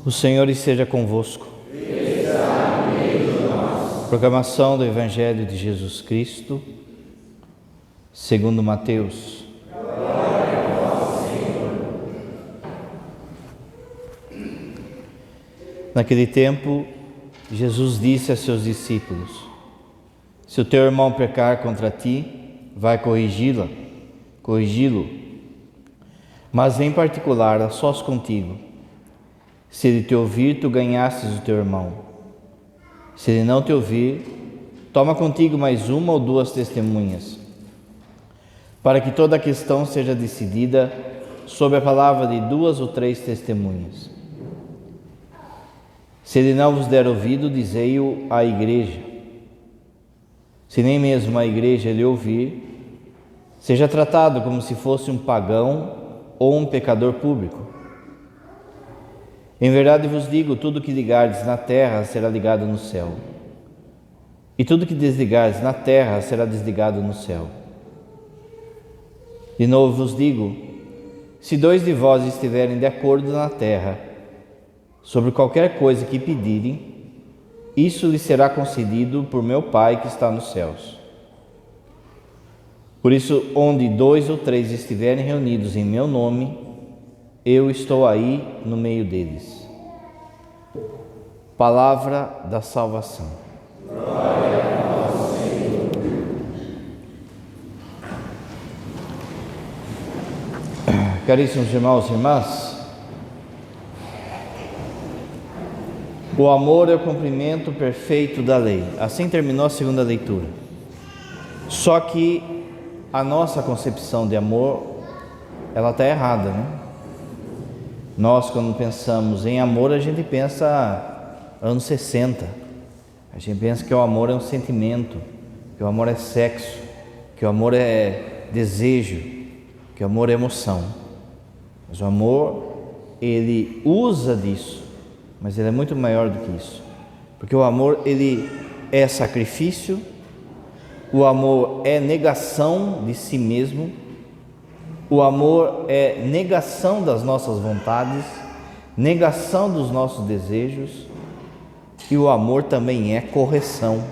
O Senhor esteja convosco. Proclamação do Evangelho de Jesus Cristo, segundo Mateus. Glória a vós, Senhor. Naquele tempo, Jesus disse a seus discípulos: se o teu irmão pecar contra ti, vai corrigi-lo, mas em particular a sós contigo. Se ele te ouvir, tu ganhastes o teu irmão. Se ele não te ouvir, toma contigo mais uma ou duas testemunhas, para que toda a questão seja decidida sob a palavra de duas ou três testemunhas. Se ele não vos der ouvido, dizei-o à igreja. Se nem mesmo a igreja lhe ouvir, seja tratado como se fosse um pagão ou um pecador público. Em verdade vos digo, tudo que ligardes na terra será ligado no céu, e tudo que desligardes na terra será desligado no céu. De novo vos digo, se dois de vós estiverem de acordo na terra, sobre qualquer coisa que pedirem, isso lhes será concedido por meu Pai que está nos céus. Por isso, onde dois ou três estiverem reunidos em meu nome, eu estou aí no meio deles. Palavra da salvação. Glória a vós, Senhor. Caríssimos irmãos e irmãs, o amor é o cumprimento perfeito da lei. Assim terminou a segunda leitura. Só que a nossa concepção de amor, ela está errada, né? Nós, quando pensamos em amor, a gente pensa anos 60. A gente pensa que o amor é um sentimento, que o amor é sexo, que o amor é desejo, que o amor é emoção. Mas o amor, ele usa disso, mas ele é muito maior do que isso. Porque o amor, ele é sacrifício, o amor é negação de si mesmo, o amor é negação das nossas vontades, negação dos nossos desejos, e o amor também é correção.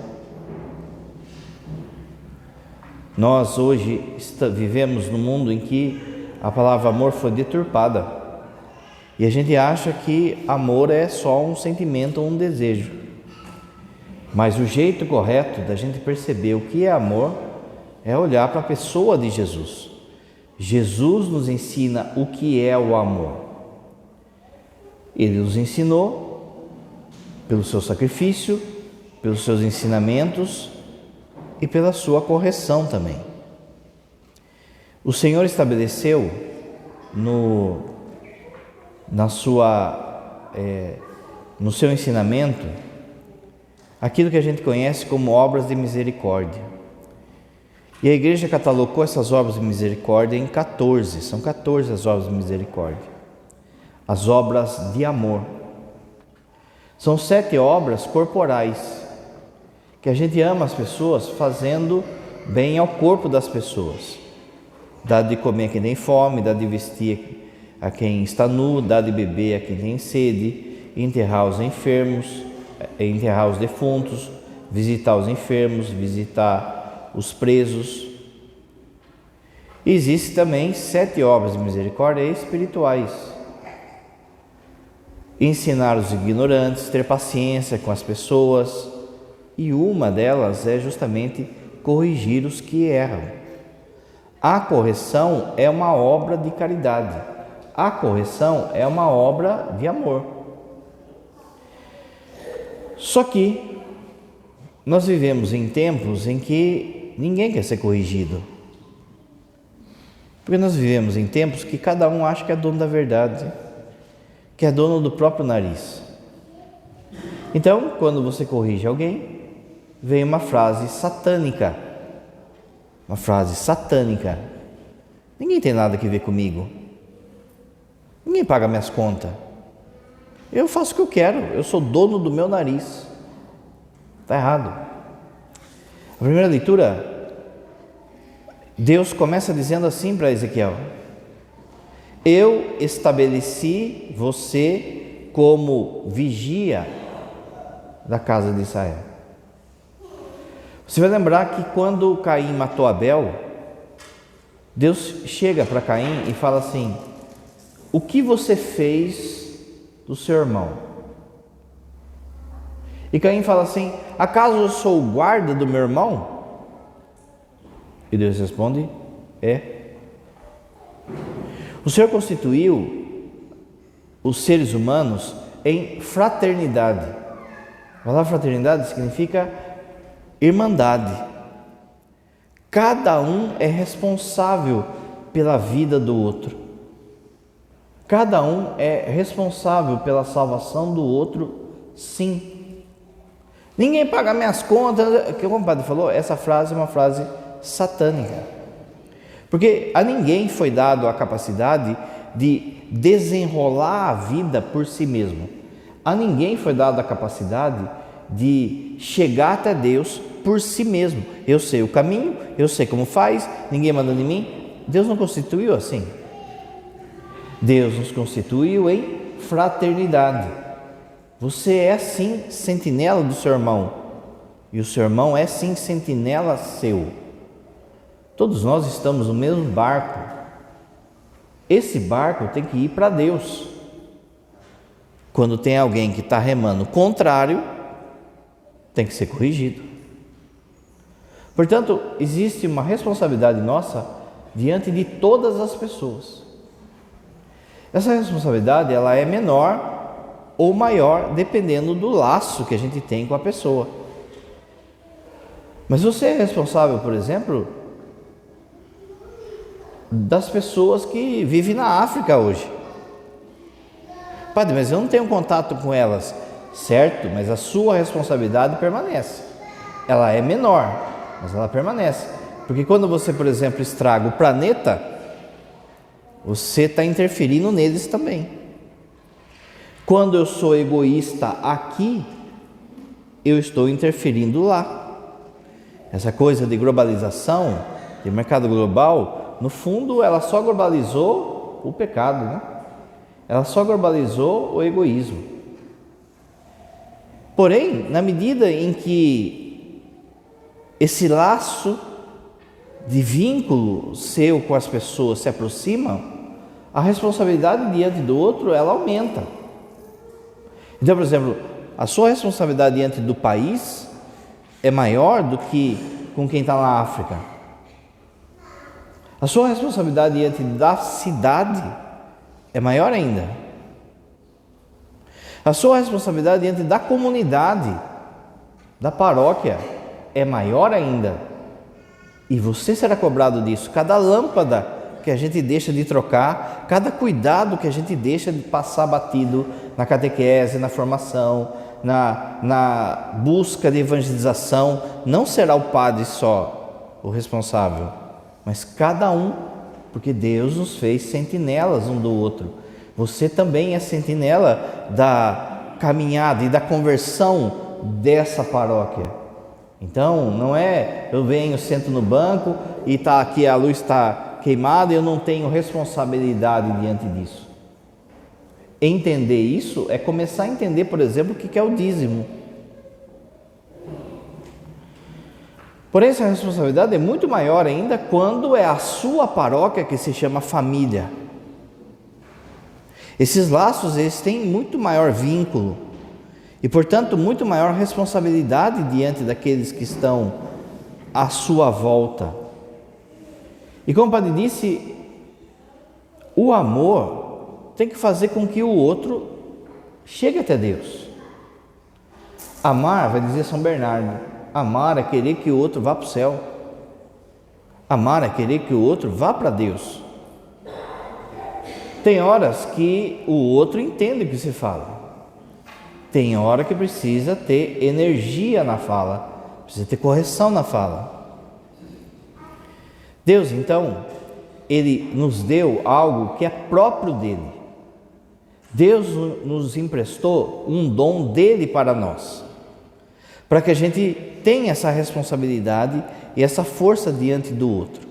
Nós hoje vivemos num mundo em que a palavra amor foi deturpada, e a gente acha que amor é só um sentimento ou um desejo. Mas o jeito correto da gente perceber o que é amor é olhar para a pessoa de Jesus. Jesus nos ensina o que é o amor. Ele nos ensinou pelo seu sacrifício, pelos seus ensinamentos e pela sua correção também. O Senhor estabeleceu no seu ensinamento aquilo que a gente conhece como obras de misericórdia. E a igreja catalogou essas obras de misericórdia em 14, são 14 as obras de misericórdia, as obras de amor. São 7 obras corporais, que a gente ama as pessoas fazendo bem ao corpo das pessoas. Dá de comer a quem tem fome, dá de vestir a quem está nu, dá de beber a quem tem sede, enterrar os enfermos, enterrar os defuntos, visitar os enfermos, visitar os presos. Existem também 7 obras de misericórdia espirituais: ensinar os ignorantes, ter paciência com as pessoas, e uma delas é justamente corrigir os que erram. A correção é uma obra de caridade, a correção é uma obra de amor. Só que nós vivemos em tempos em que ninguém quer ser corrigido, porque nós vivemos em tempos que cada um acha que é dono da verdade, que é dono do próprio nariz. Então, quando você corrige alguém, vem uma frase satânica. Uma frase satânica. Ninguém tem nada que ver comigo. Ninguém paga minhas contas. Eu faço o que eu quero. Eu sou dono do meu nariz. Está errado. A primeira leitura, Deus começa dizendo assim para Ezequiel: eu estabeleci você como vigia da casa de Israel. Você vai lembrar que quando Caim matou Abel, Deus chega para Caim e fala assim: o que você fez do seu irmão? E Caim fala assim: acaso eu sou o guarda do meu irmão? E Deus responde: é. O Senhor constituiu os seres humanos em fraternidade. A palavra fraternidade significa irmandade. Cada um é responsável pela vida do outro. Cada um é responsável pela salvação do outro, sim. Ninguém paga minhas contas. Como o padre falou, essa frase é uma frase satânica. Porque a ninguém foi dado a capacidade de desenrolar a vida por si mesmo. A ninguém foi dado a capacidade de chegar até Deus por si mesmo. Eu sei o caminho, eu sei como faz, ninguém manda em mim. Deus não constituiu assim. Deus nos constituiu em fraternidade. Você é sim sentinela do seu irmão, e o seu irmão é sim sentinela seu. Todos nós estamos no mesmo barco. Esse barco tem que ir para Deus. Quando tem alguém que está remando contrário, tem que ser corrigido. Portanto, existe uma responsabilidade nossa diante de todas as pessoas. Essa responsabilidade, ela é menor ou maior, dependendo do laço que a gente tem com a pessoa. Mas você é responsável, por exemplo, das pessoas que vivem na África hoje. Padre, mas eu não tenho contato com elas. Certo, mas a sua responsabilidade permanece. Ela é menor, mas ela permanece. Porque quando você, por exemplo, estraga o planeta, você está interferindo neles também. Quando eu sou egoísta aqui, eu estou interferindo lá. Essa coisa de globalização, de mercado global, no fundo, ela só globalizou o pecado, né? Ela só globalizou o egoísmo. Porém, na medida em que esse laço de vínculo seu com as pessoas se aproxima, a responsabilidade diante do outro, ela aumenta. Então, por exemplo, a sua responsabilidade diante do país é maior do que com quem está na África. A sua responsabilidade diante da cidade é maior ainda. A sua responsabilidade diante da comunidade, da paróquia, é maior ainda. E você será cobrado disso. Cada lâmpada que a gente deixa de trocar, cada cuidado que a gente deixa de passar batido na catequese, na formação, na busca de evangelização, não será o padre só o responsável, mas cada um, porque Deus nos fez sentinelas um do outro. Você também é sentinela da caminhada e da conversão dessa paróquia. Então, não é eu venho, sento no banco e tá aqui, a luz está queimada e eu não tenho responsabilidade diante disso. Entender isso é começar a entender, por exemplo, o que é o dízimo. Porém, essa responsabilidade é muito maior ainda quando é a sua paróquia que se chama família. Esses laços, eles têm muito maior vínculo e, portanto, muito maior responsabilidade diante daqueles que estão à sua volta. E como o padre disse, o amor tem que fazer com que o outro chegue até Deus. Amar, vai dizer São Bernardo, amar é querer que o outro vá para o céu. Amar é querer que o outro vá para Deus. Tem horas que o outro entende o que se fala. Tem hora que precisa ter energia na fala, precisa ter correção na fala. Deus, então, Ele nos deu algo que é próprio dEle. Deus nos emprestou um dom dEle para nós, para que a gente tenha essa responsabilidade e essa força diante do outro.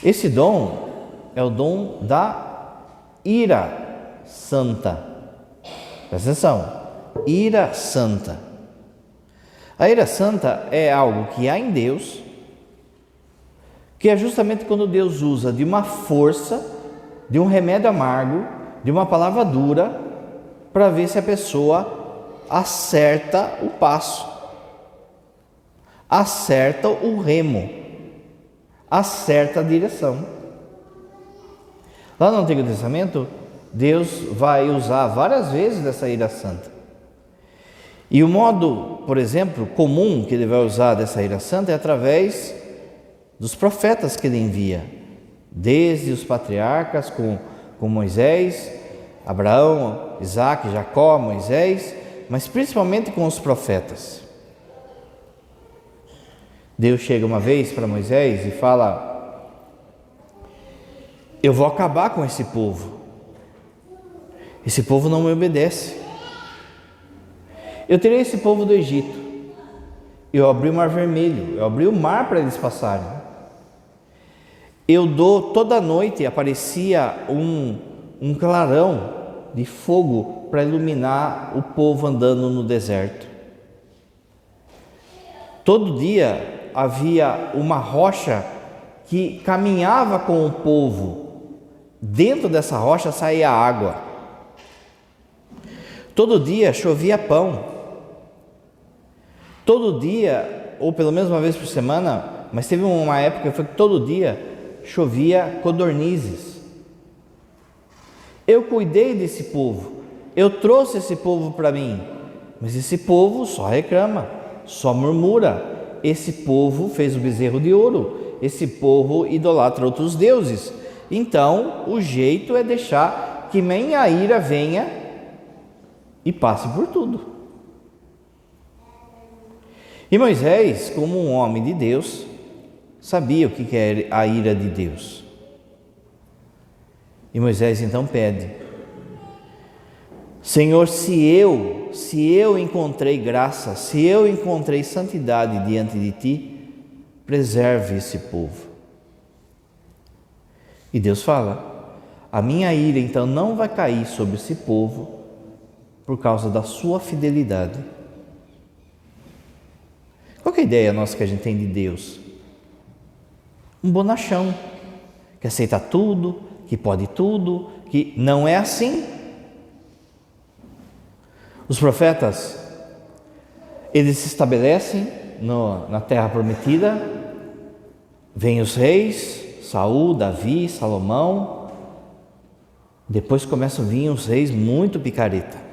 Esse dom é o dom da ira santa. Presta atenção, ira santa. A ira santa é algo que há em Deus, que é justamente quando Deus usa de uma força, de um remédio amargo, de uma palavra dura, para ver se a pessoa acerta o passo, acerta o remo, acerta a direção. Lá no Antigo Testamento, Deus vai usar várias vezes dessa ira santa. E o modo, por exemplo, comum que ele vai usar dessa ira santa é através dos profetas que ele envia, desde os patriarcas com Moisés, Abraão, Isaac, Jacó, Moisés, mas principalmente com os profetas. Deus chega uma vez para Moisés e fala: eu vou acabar com esse povo. Esse povo não me obedece. Eu tirei esse povo do Egito. Eu abri o mar vermelho, eu abri o mar para eles passarem. Eu dou toda noite, aparecia um clarão de fogo para iluminar o povo andando no deserto. Todo dia havia uma rocha que caminhava com o povo. Dentro dessa rocha saía água. Todo dia chovia pão. Todo dia, ou pelo menos uma vez por semana, mas teve uma época que foi que todo dia chovia codornizes. Eu cuidei desse povo, eu trouxe esse povo para mim, mas esse povo só reclama, só murmura. Esse povo fez o bezerro de ouro, esse povo idolatra outros deuses. Então, o jeito é deixar que minha ira venha e passe por tudo. E Moisés, como um homem de Deus, sabia o que é a ira de Deus. E Moisés então pede: Senhor, se eu encontrei graça, se eu encontrei santidade diante de Ti, preserve esse povo. E Deus fala: a minha ira então não vai cair sobre esse povo por causa da sua fidelidade. Qual que é a ideia nossa que a gente tem de Deus? Um bonachão, que aceita tudo, que pode tudo, que não é assim. Os profetas, eles se estabelecem na terra prometida, vêm os reis, Saul, Davi, Salomão, depois começam a vir os reis muito picareta.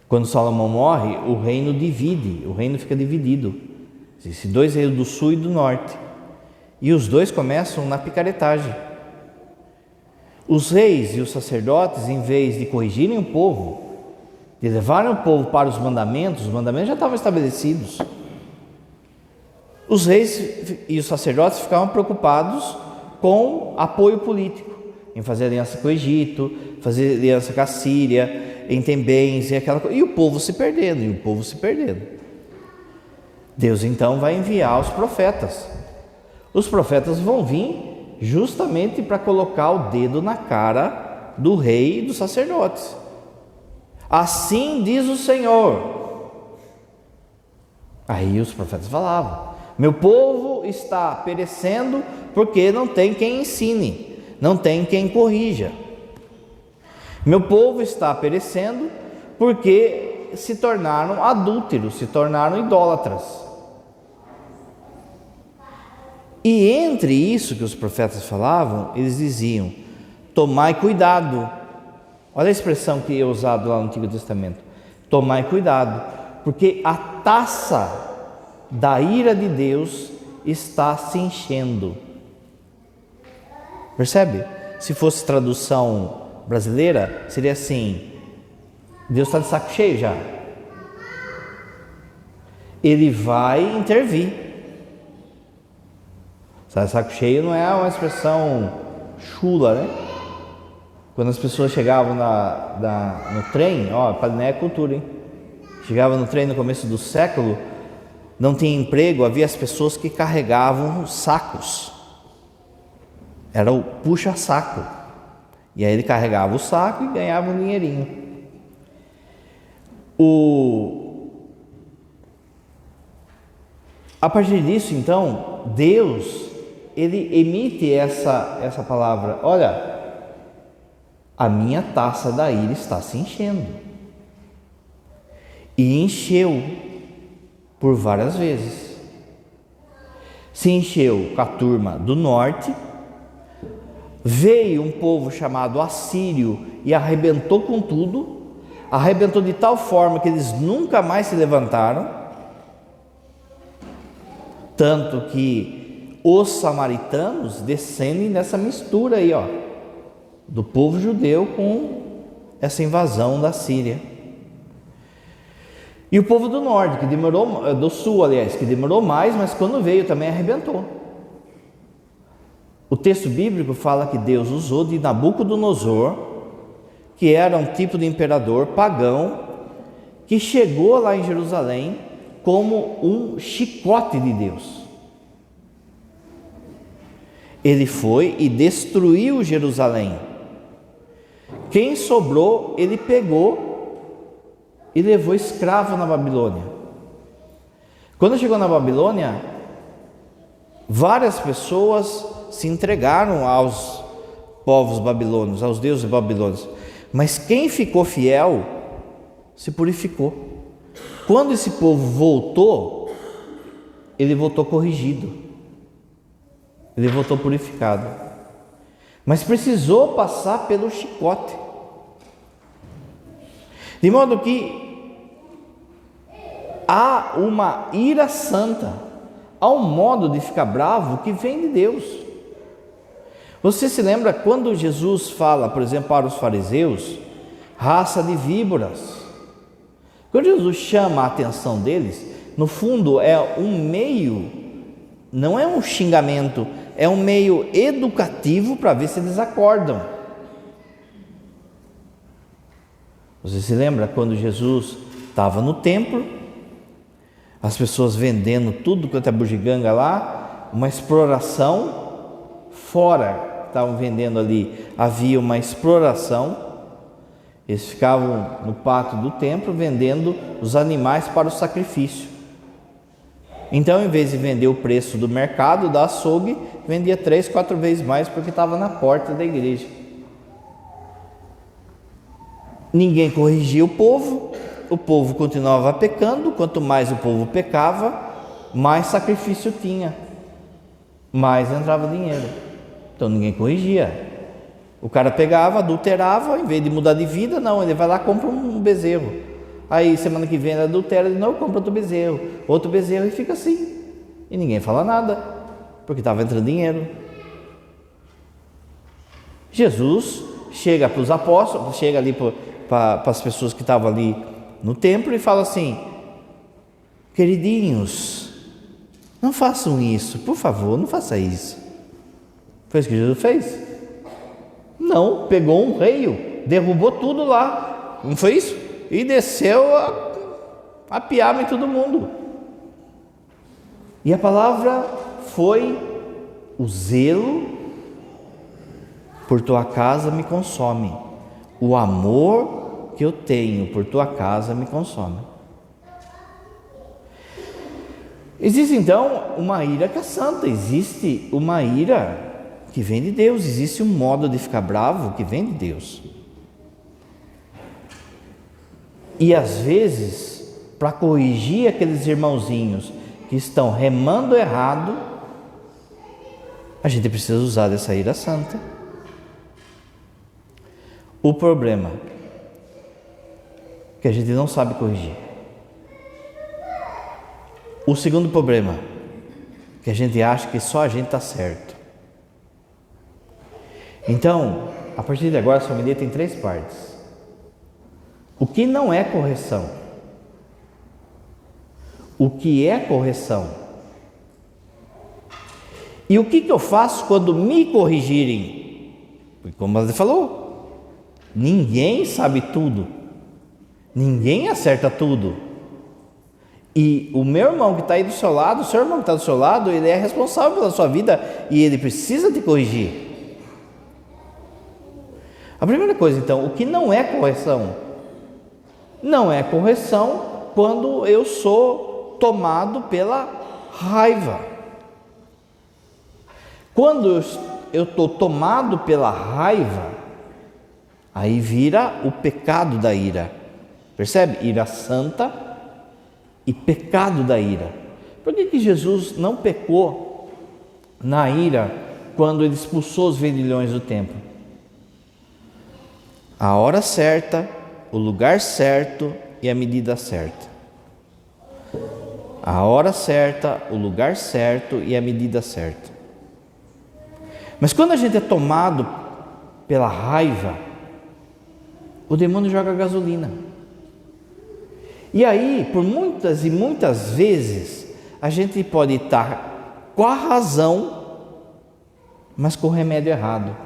Quando Salomão morre, o reino divide, o reino fica dividido. Existem dois reinos, do sul e do norte, e os dois começam na picaretagem. Os reis e os sacerdotes, em vez de corrigirem o povo, de levarem o povo para os mandamentos já estavam estabelecidos. Os reis e os sacerdotes ficavam preocupados com apoio político, em fazer aliança com o Egito, fazer aliança com a Síria, em ter bens e aquela coisa, e o povo se perdendo, Deus então vai enviar os profetas. Os profetas vão vir justamente para colocar o dedo na cara do rei e dos sacerdotes. Assim diz o Senhor. Aí os profetas falavam: meu povo está perecendo porque não tem quem ensine, não tem quem corrija. Meu povo está perecendo porque se tornaram adúlteros, se tornaram idólatras. E entre isso que os profetas falavam, eles diziam: tomai cuidado. Olha a expressão que é usada lá no Antigo Testamento: tomai cuidado, porque a taça da ira de Deus está se enchendo. Percebe? Se fosse tradução brasileira, seria assim: Deus está de saco cheio já. Ele vai intervir. Saco cheio não é uma expressão chula, né? Quando as pessoas chegavam no trem, Paliné é cultura, hein? Chegava no trem no começo do século, não tinha emprego, havia as pessoas que carregavam sacos. Era o puxa-saco. E aí ele carregava o saco e ganhava um dinheirinho. A partir disso, então, Deus, Ele emite essa palavra: olha, a minha taça da ira está se enchendo. E encheu por várias vezes. Se encheu com a turma do norte, veio um povo chamado Assírio e arrebentou com tudo, arrebentou de tal forma que eles nunca mais se levantaram, tanto que os samaritanos descendem dessa mistura aí, do povo judeu com essa invasão da Síria. E o povo do norte, do sul, aliás, que demorou mais, mas quando veio também arrebentou. O texto bíblico fala que Deus usou de Nabucodonosor, que era um tipo de imperador pagão, que chegou lá em Jerusalém como um chicote de Deus. Ele foi e destruiu Jerusalém. Quem sobrou, ele pegou e levou escravo na Babilônia. Quando chegou na Babilônia, várias pessoas se entregaram aos povos babilônios, aos deuses babilônios, mas quem ficou fiel se purificou. Quando esse povo voltou, ele voltou corrigido, ele voltou purificado, mas precisou passar pelo chicote, de modo que há uma ira santa, há um modo de ficar bravo que vem de Deus. Você se lembra quando Jesus fala, por exemplo, para os fariseus, raça de víboras? Quando Jesus chama a atenção deles, no fundo é um meio, não é um xingamento, é um meio educativo para ver se eles acordam. Você se lembra quando Jesus estava no templo, as pessoas vendendo tudo quanto é bugiganga lá, uma exploração fora, estavam vendendo ali, havia uma exploração, eles ficavam no pátio do templo vendendo os animais para o sacrifício. Então, em vez de vender o preço do mercado, da açougue, vendia 3, 4 vezes mais, porque estava na porta da igreja. Ninguém corrigia o povo continuava pecando. Quanto mais o povo pecava, mais sacrifício tinha, mais entrava dinheiro. Então ninguém corrigia. O cara pegava, adulterava, em vez de mudar de vida, não, ele vai lá e compra um bezerro. Aí semana que vem ele adultera, ele não compra outro bezerro e fica assim. E ninguém fala nada, porque estava entrando dinheiro. Jesus chega para os apóstolos, chega ali para as pessoas que estavam ali no templo e fala assim: queridinhos, não façam isso, por favor, não faça isso. Foi isso que Jesus fez? Não, pegou um reio, derrubou tudo lá, não foi isso? E desceu a piaba em todo mundo. E a palavra foi: o zelo por tua casa me consome, o amor que eu tenho por tua casa me consome. Existe então uma ira que é santa, existe uma ira que vem de Deus, existe um modo de ficar bravo que vem de Deus. E às vezes, para corrigir aqueles irmãozinhos que estão remando errado, a gente precisa usar dessa ira santa. O problema é que a gente não sabe corrigir. O segundo problema é que a gente acha que só a gente está certo. Então, a partir de agora, a família tem 3 partes. O que não é correção? O que é correção? E o que eu faço quando me corrigirem? Porque, como você falou, ninguém sabe tudo, ninguém acerta tudo. E o meu irmão que está aí do seu lado, o seu irmão que está do seu lado, ele é responsável pela sua vida e ele precisa te corrigir. A primeira coisa, então, o que não é correção? Não é correção quando eu sou tomado pela raiva. Quando eu estou tomado pela raiva, aí vira o pecado da ira. Percebe? Ira santa e pecado da ira. Por que Jesus não pecou na ira quando ele expulsou os vendilhões do templo? A hora certa, o lugar certo e a medida certa. A hora certa, o lugar certo e a medida certa. Mas quando a gente é tomado pela raiva, o demônio joga gasolina. E aí, por muitas e muitas vezes, a gente pode estar com a razão, mas com o remédio errado.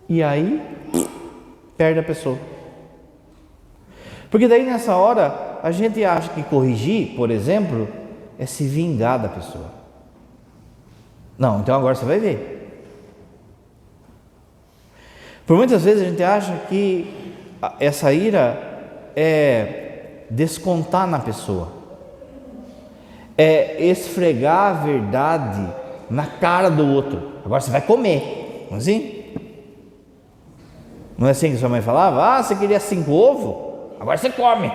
E aí, perde a pessoa. Porque daí nessa hora, a gente acha que corrigir, por exemplo, é se vingar da pessoa. Não, então agora você vai ver. Por muitas vezes a gente acha que essa ira é descontar na pessoa, é esfregar a verdade na cara do outro. Agora você vai comer, não é assim? Não é assim que sua mãe falava? Ah, você queria 5 ovos? Agora você come.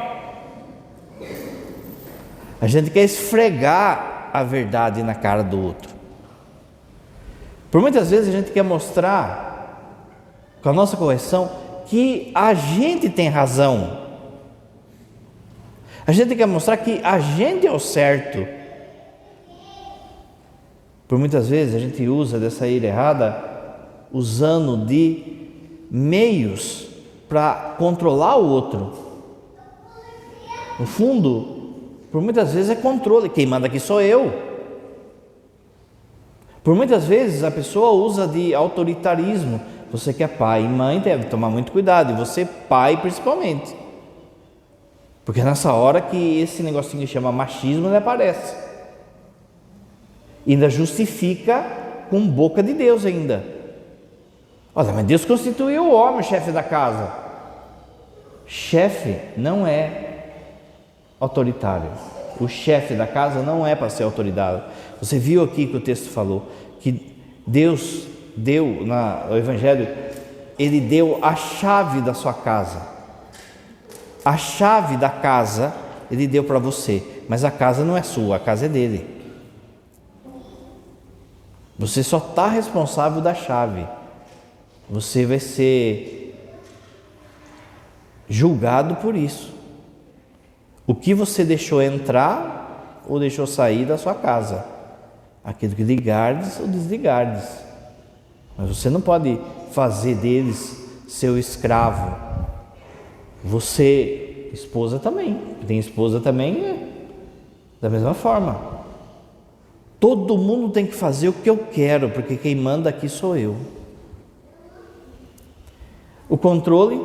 A gente quer esfregar a verdade na cara do outro. Por muitas vezes a gente quer mostrar, com a nossa correção, que a gente tem razão. A gente quer mostrar que a gente é o certo. Por muitas vezes a gente usa dessa ira errada, usando de meios para controlar o outro. No fundo, por muitas vezes é controle. Quem manda aqui sou eu. Por muitas vezes a pessoa usa de autoritarismo. Você que é pai e mãe deve tomar muito cuidado, e você pai principalmente, porque é nessa hora que esse negocinho que chama machismo ele aparece, e ainda justifica com boca de Deus ainda. Olha, mas Deus constituiu o homem chefe da casa. Chefe não é autoritário. O chefe da casa não é para ser autoridade. Você viu aqui que o texto falou que Deus deu no Evangelho, Ele deu a chave da sua casa. A chave da casa Ele deu para você, mas a casa não é sua, a casa é dele. Você só está responsável da chave. Você vai ser julgado por isso. O que você deixou entrar ou deixou sair da sua casa, aquilo que ligardes ou desligardes. Mas você não pode fazer deles seu escravo. Você, esposa também, tem esposa também, da mesma forma. Todo mundo tem que fazer o que eu quero, porque quem manda aqui sou eu. O controle,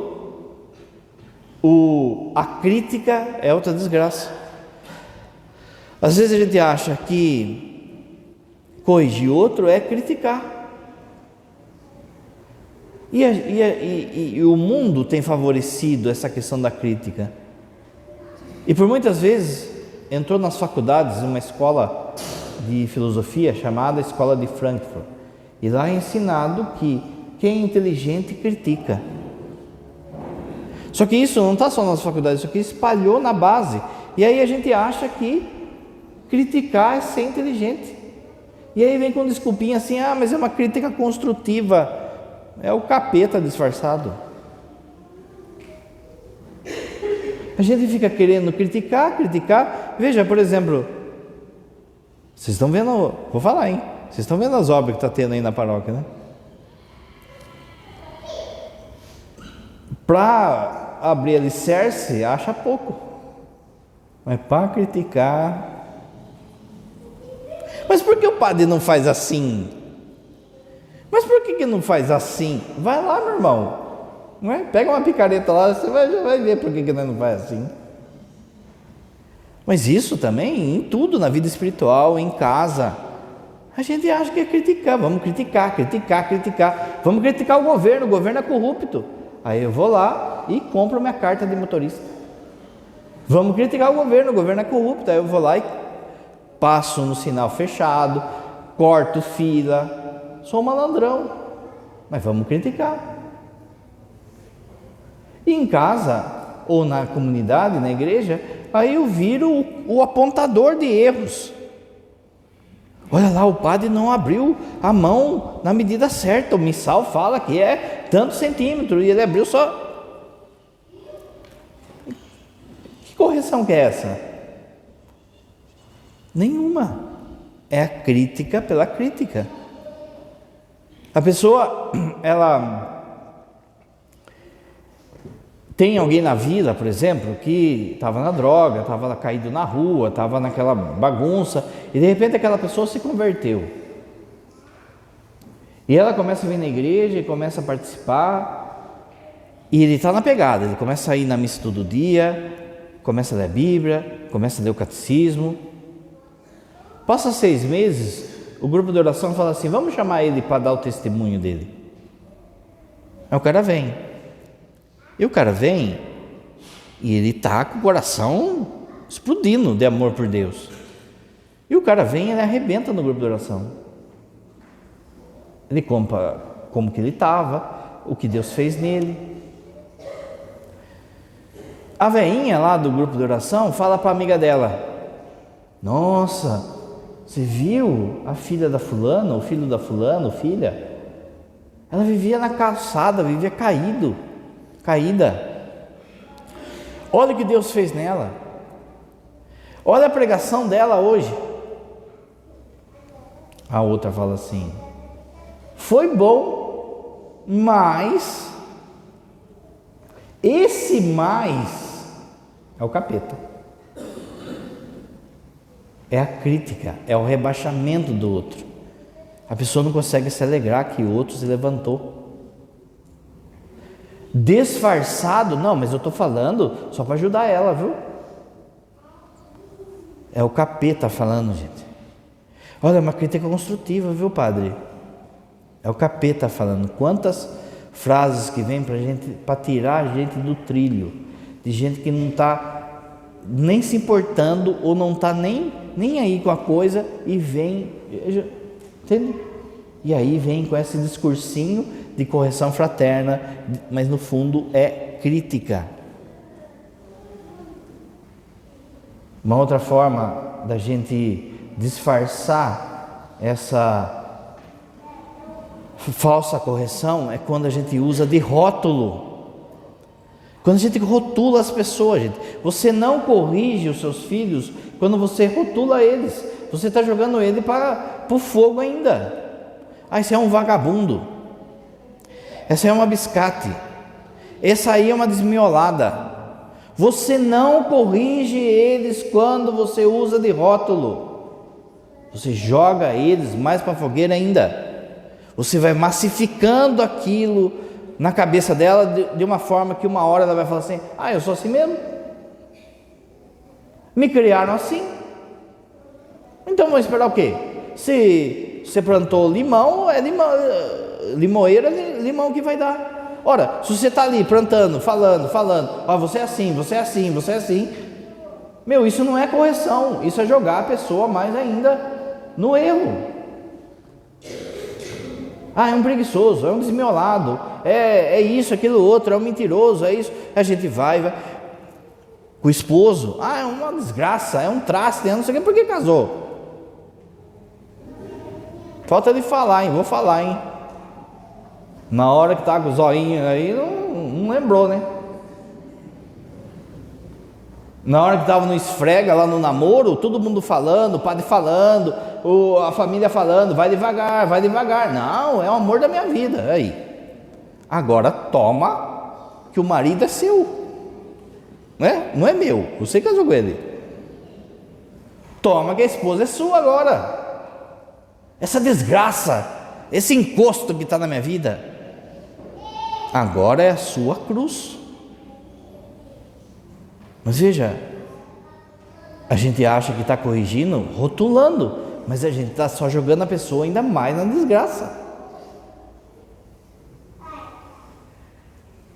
a crítica é outra desgraça. Às vezes a gente acha que corrigir outro é criticar. E o mundo tem favorecido essa questão da crítica. E por muitas vezes entrou nas faculdades uma escola de filosofia chamada Escola de Frankfurt. E lá é ensinado que quem é inteligente critica. Só que isso não está só nas faculdades, isso aqui espalhou na base. E aí a gente acha que criticar é ser inteligente. E aí vem com desculpinha assim, mas é uma crítica construtiva. É o capeta disfarçado. A gente fica querendo criticar. Veja, por exemplo, vocês estão vendo, vou falar, hein? Vocês estão vendo as obras que está tendo aí na paróquia, né? Para abrir alicerce, acha pouco. Mas para criticar... Mas por que o padre não faz assim? Mas por que não faz assim? Vai lá, meu irmão. Não é? Pega uma picareta lá, você já vai ver por que não faz assim. Mas isso também, em tudo, na vida espiritual, em casa. A gente acha que é criticar. Vamos criticar. Vamos criticar o governo é corrupto. Aí eu vou lá e compro minha carta de motorista. Vamos criticar o governo é corrupto. Aí eu vou lá e passo no sinal fechado, corto fila, sou malandrão, mas vamos criticar. E em casa, ou na comunidade, na igreja, aí eu viro o apontador de erros. Olha lá, o padre não abriu a mão na medida certa, o missal fala que é tantos centímetros, e ele abriu só... Que correção que é essa? Nenhuma. É a crítica pela crítica. A pessoa, ela... Tem alguém na vila, por exemplo, que estava na droga, estava caído na rua, estava naquela bagunça, e de repente aquela pessoa se converteu. E ela começa a vir na igreja e começa a participar, e ele está na pegada, ele começa a ir na missa todo dia, começa a ler a Bíblia, começa a ler o catecismo. Passa 6 meses, o grupo de oração fala assim: vamos chamar ele para dar o testemunho dele. Aí o cara vem. E o cara vem e ele está com o coração explodindo de amor por Deus. E o cara vem e ele arrebenta no grupo de oração. Ele conta como que ele estava, o que Deus fez nele. A veinha lá do grupo de oração fala para a amiga dela: nossa, você viu a filha da fulana, o filho da fulana, filha? Ela vivia na calçada, vivia caída. Olha o que Deus fez nela. Olha a pregação dela hoje. A outra fala assim: foi bom, mas esse mais é o capeta. É a crítica, é o rebaixamento do outro. A pessoa não consegue se alegrar que o outro se levantou. Disfarçado, não, mas eu estou falando só para ajudar ela, viu? É o capeta falando, gente. Olha, uma crítica construtiva, viu, padre? É o capeta falando. Quantas frases que vem para tirar a gente do trilho, de gente que não está nem se importando ou não está nem aí com a coisa e vem, entende? E aí vem com esse discursinho de correção fraterna, mas no fundo é crítica. Uma outra forma da gente disfarçar essa falsa correção é quando a gente usa de rótulo. Quando a gente rotula as pessoas, gente. Você não corrige os seus filhos quando você rotula eles. Você está jogando ele para o fogo ainda. Ah, esse é um vagabundo. Essa é uma biscate. Essa aí é uma desmiolada. Você não corrige eles quando você usa de rótulo. Você joga eles mais para a fogueira ainda. Você vai massificando aquilo na cabeça dela de uma forma que uma hora ela vai falar assim: ah, eu sou assim mesmo. Me criaram assim. Então vou esperar o quê? Se você plantou limão, é limão, limoeira, limão que vai dar. Ora, se você está ali plantando, falando, ó, você é assim, meu, isso não é correção, isso é jogar a pessoa mais ainda no erro. Ah, é um preguiçoso, é um desmiolado, é isso, aquilo outro, é um mentiroso, é isso. A gente vai com o esposo: ah, é uma desgraça, é um traste, não sei o que, por que casou? Falta de falar, hein? Vou falar, hein? Na hora que tá com o zoinho aí, não lembrou, né? Na hora que estava no esfrega, lá no namoro, todo mundo falando, o padre falando, a família falando: vai devagar, vai devagar. Não, é o amor da minha vida. Aí, agora toma, que o marido é seu, né? Não é meu, você casou com ele. Toma, que a esposa é sua agora. Essa desgraça, esse encosto que está na minha vida, agora é a sua cruz. Mas veja, a gente acha que está corrigindo, rotulando, mas a gente está só jogando a pessoa ainda mais na desgraça.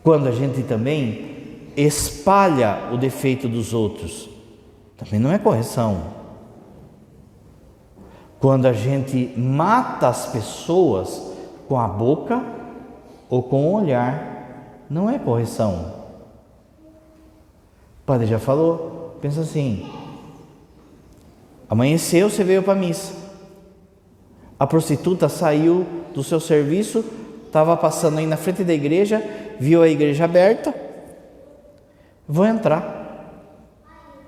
Quando a gente também espalha o defeito dos outros, também não é correção. Quando a gente mata as pessoas com a boca ou com o olhar, não é correção. O padre já falou, pensa assim: amanheceu, você veio para a missa, a prostituta saiu do seu serviço, estava passando aí na frente da igreja, viu a igreja aberta, vou entrar,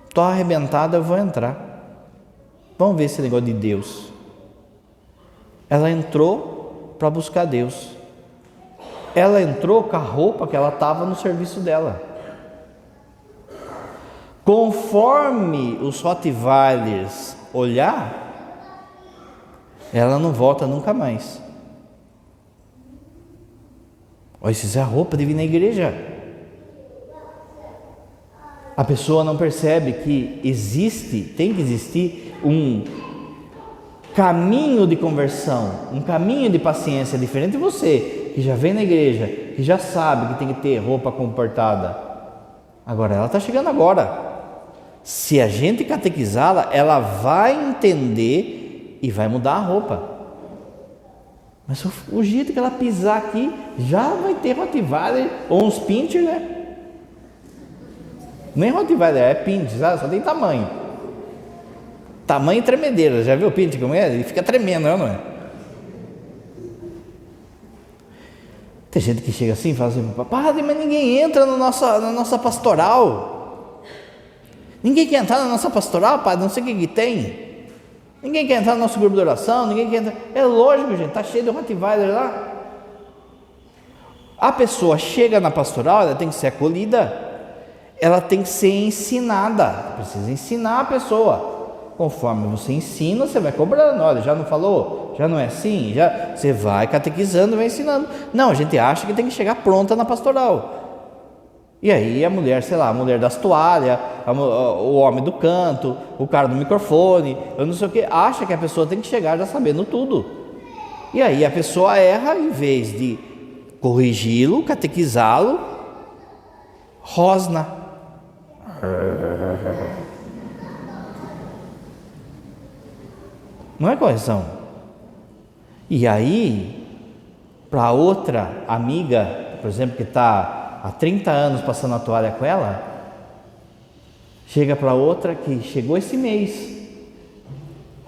estou arrebentada, eu vou entrar, vamos ver esse negócio de Deus. Ela entrou para buscar Deus, ela entrou com a roupa que ela estava no serviço dela. Conforme os Rottweilers olhar, ela não volta nunca mais. Olha, isso é a roupa de vir na igreja. A pessoa não percebe que tem que existir um caminho de conversão, um caminho de paciência diferente de você, que já vem na igreja, que já sabe que tem que ter roupa comportada. Agora, ela está chegando agora. Se a gente catequizá-la, ela vai entender e vai mudar a roupa. Mas o jeito que ela pisar aqui, já vai ter Rottweiler ou uns pincher, né? Nem Rottweiler, é pincher, sabe? Só tem tamanho. Tamanho tremedeira, já viu o pincher como é? Ele fica tremendo, não é? Tem gente que chega assim e fala assim: padre, mas ninguém entra na nossa pastoral. Ninguém quer entrar na nossa pastoral, padre, não sei o que tem. Ninguém quer entrar no nosso grupo de oração, ninguém quer entrar. É lógico, gente, está cheio de Rottweiler lá. A pessoa chega na pastoral, ela tem que ser acolhida, ela tem que ser ensinada. Precisa ensinar a pessoa. Conforme você ensina, você vai cobrando. Olha, já não falou? Já não é assim? Já você vai catequizando, vai ensinando. Não, a gente acha que tem que chegar pronta na pastoral. E aí a mulher, sei lá, a mulher das toalhas, o homem do canto, o cara do microfone, eu não sei o que, acha que a pessoa tem que chegar já sabendo tudo. E aí a pessoa erra, em vez de corrigi-lo, catequizá-lo, rosna. Não é correção. E aí, para outra amiga, por exemplo, que está há 30 anos passando a toalha com ela, chega para outra que chegou esse mês,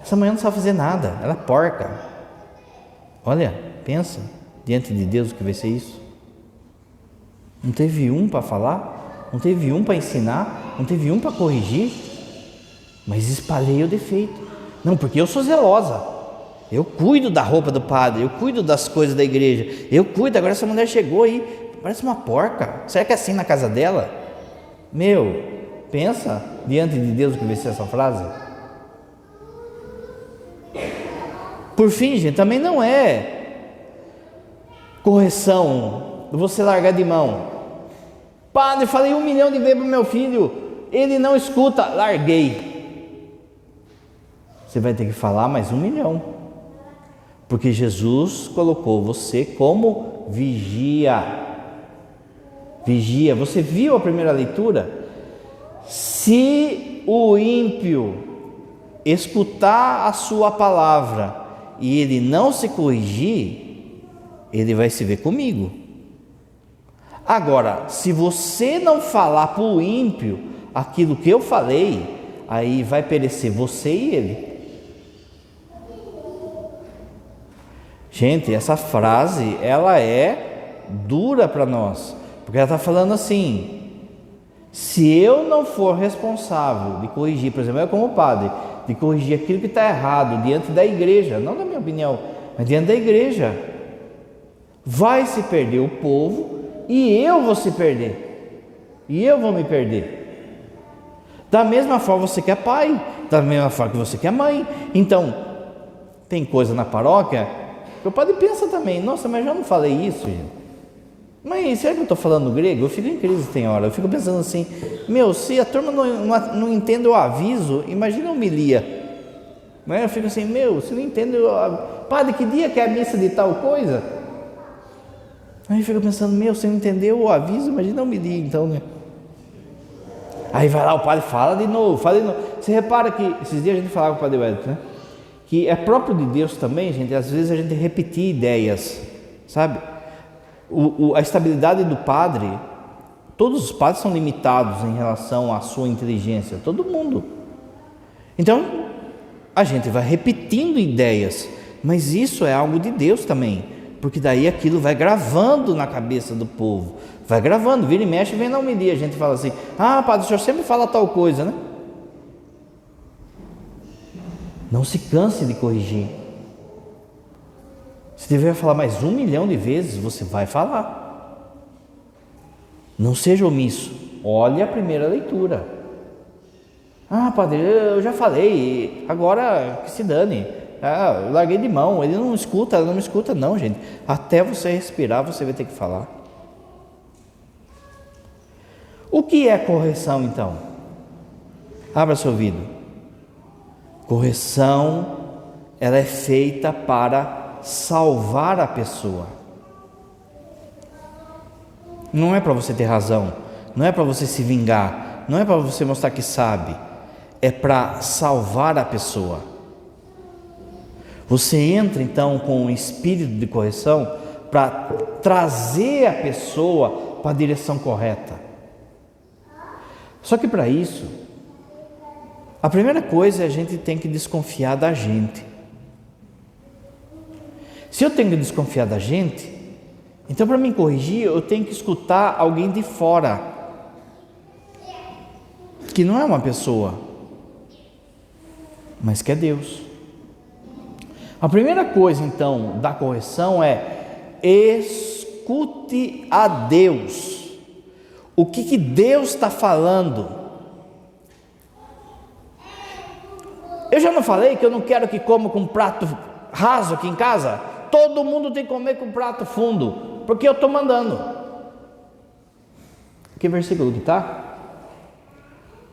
essa mulher não sabe fazer nada, ela é porca. Olha, pensa, diante de Deus o que vai ser isso. Não teve um para falar, não teve um para ensinar, não teve um para corrigir, mas espalhei o defeito. Não, porque eu sou zelosa, eu cuido da roupa do padre, eu cuido das coisas da igreja, eu cuido. Agora essa mulher chegou aí, parece uma porca. Será que é assim na casa dela? Meu, pensa diante de Deus o que vai ser essa frase. Por fim, gente, também não é correção você largar de mão. Padre, falei 1 milhão de vezes para o meu filho, ele não escuta, larguei. Você vai ter que falar mais 1 milhão, porque Jesus colocou você como vigia. Vigia. Você viu a primeira leitura? Se o ímpio escutar a sua palavra e ele não se corrigir, ele vai se ver comigo. Agora, se você não falar para o ímpio aquilo que eu falei, aí vai perecer você e ele. Gente, essa frase, ela é dura para nós, porque ela está falando assim: se eu não for responsável de corrigir, por exemplo, eu como padre, de corrigir aquilo que está errado diante da igreja, não da minha opinião, mas diante da igreja, vai se perder o povo e eu vou se perder, e eu vou me perder. Da mesma forma você que é pai, da mesma forma que você que é mãe. Então, tem coisa na paróquia que o padre pensa também: nossa, mas já não falei isso, gente. Mas será que eu estou falando grego? Eu fico em crise, tem hora. Eu fico pensando assim: meu, se a turma não entende o aviso, imagina a homilia. Mas eu fico assim: meu, se não entende, padre, que dia que é a missa de tal coisa? Aí fica pensando, você não entendeu o aviso, imagina me diga então, né? Aí vai lá, o padre fala de novo. Você repara que esses dias a gente falava com o padre Wellington, né? Que é próprio de Deus também, gente, às vezes a gente repetir ideias, sabe? A estabilidade do padre, todos os padres são limitados em relação à sua inteligência, todo mundo. Então, a gente vai repetindo ideias, mas isso é algo de Deus também, porque daí aquilo vai gravando na cabeça do povo, vai gravando, vira e mexe, vem na homilia, a gente fala assim, padre, o senhor sempre fala tal coisa, né? Não se canse de corrigir. Se tiver falar mais 1 milhão de vezes, você vai falar. Não seja omisso. Olhe a primeira leitura. Padre, eu já falei, agora que se dane. Eu larguei de mão, ele não escuta, ela não me escuta, não, gente. Até você respirar, você vai ter que falar. O que é correção, então? Abra seu ouvido. Correção, ela é feita para salvar a pessoa. Não é para você ter razão, não é para você se vingar, não é para você mostrar que sabe, é para salvar a pessoa. Você entra então com o espírito de correção para trazer a pessoa para a direção correta. Só que para isso, a primeira coisa é a gente tem que desconfiar da gente. Se eu tenho que desconfiar da gente, então para me corrigir eu tenho que escutar alguém de fora, que não é uma pessoa, mas que é Deus. A primeira coisa então da correção é escute a Deus. O que Deus está falando? Eu já não falei que eu não quero que coma com prato raso aqui em casa? Todo mundo tem que comer com prato fundo, porque eu estou mandando. Que versículo que está?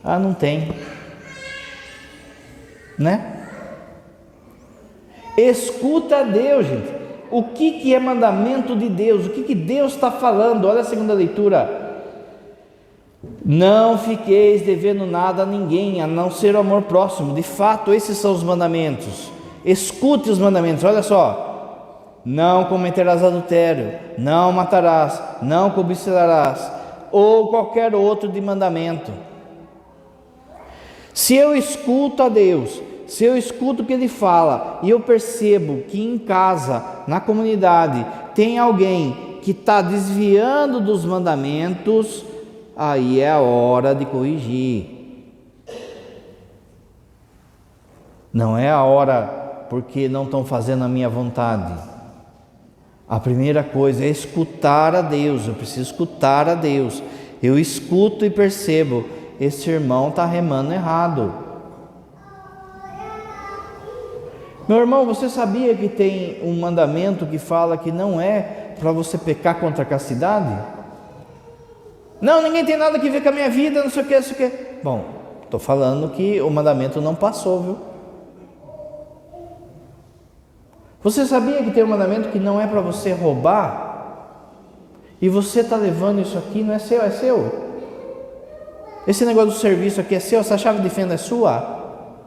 Não tem, né? Escuta a Deus, gente. O que é mandamento de Deus? O que Deus está falando? Olha a segunda leitura. Não fiqueis devendo nada a ninguém, a não ser o amor próximo. De fato, esses são os mandamentos. Escute os mandamentos, olha só. Não cometerás adultério, não matarás, não cobiçarás, ou qualquer outro de mandamento. Se eu escuto a Deus, se eu escuto o que Ele fala, e eu percebo que em casa, na comunidade, tem alguém que está desviando dos mandamentos, aí é a hora de corrigir. Não é a hora porque não estão fazendo a minha vontade. A primeira coisa é escutar a Deus. Eu preciso escutar a Deus. Eu escuto e percebo, esse irmão está remando errado. Meu irmão, você sabia que tem um mandamento que fala que não é para você pecar contra a castidade? Não, ninguém tem nada que ver com a minha vida, não sei o que, não sei o que. Bom, estou falando que o mandamento não passou, viu? Você sabia que tem um mandamento que não é para você roubar? E você está levando isso aqui, não é seu, é seu. Esse negócio do serviço aqui é seu, essa chave de fenda é sua?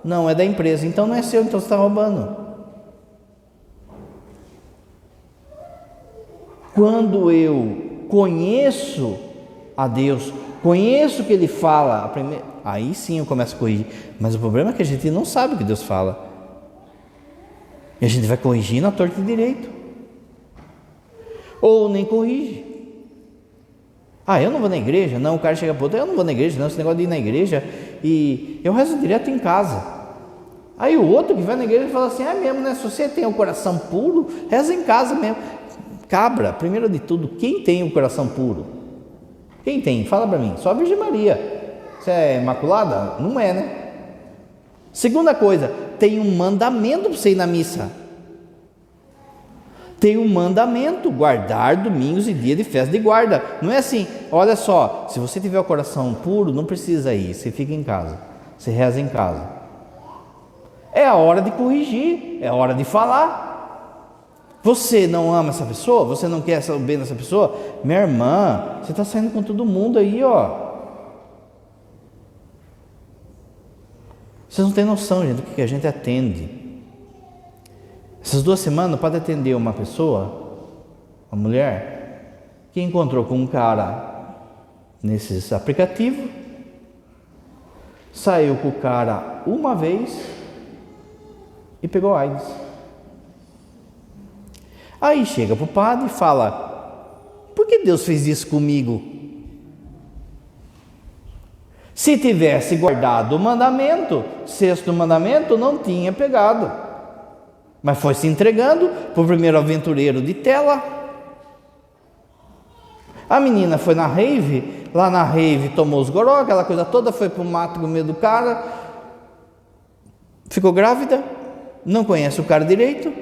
Não, é da empresa, então não é seu, então você está roubando. Quando eu conheço a Deus, conheço o que Ele fala, aí sim eu começo a corrigir. Mas o problema é que a gente não sabe o que Deus fala, e a gente vai corrigir na torta e direito, ou nem corrige. Eu não vou na igreja. Não, o cara chega para outro, eu não vou na igreja, não, esse negócio de ir na igreja, e eu rezo direto em casa. Aí o outro que vai na igreja fala assim, mesmo, né, se você tem o coração puro, reza em casa mesmo. Cabra, primeiro de tudo, quem tem o coração puro? Quem tem? Fala para mim. Só a Virgem Maria. Você é imaculada? Não é, né? Segunda coisa, tem um mandamento para você ir na missa. Tem um mandamento, guardar domingos e dia de festa de guarda. Não é assim, olha só, se você tiver o coração puro, não precisa ir, você fica em casa, você reza em casa. É a hora de corrigir, é a hora de falar. Você não ama essa pessoa? Você não quer o bem dessa pessoa? Minha irmã, você está saindo com todo mundo aí, ó. Vocês não têm noção, gente, do que a gente atende. Essas 2 semanas pode atender uma pessoa, uma mulher, que encontrou com um cara nesses aplicativos, saiu com o cara uma vez e pegou AIDS. Aí chega para o padre e fala: por que Deus fez isso comigo? Se tivesse guardado o mandamento, 6º mandamento, não tinha pegado. Mas foi se entregando para o primeiro aventureiro de tela. A menina foi na rave, lá na rave tomou os goró, aquela coisa toda, foi para o mato no meio do cara, ficou grávida, não conhece o cara direito,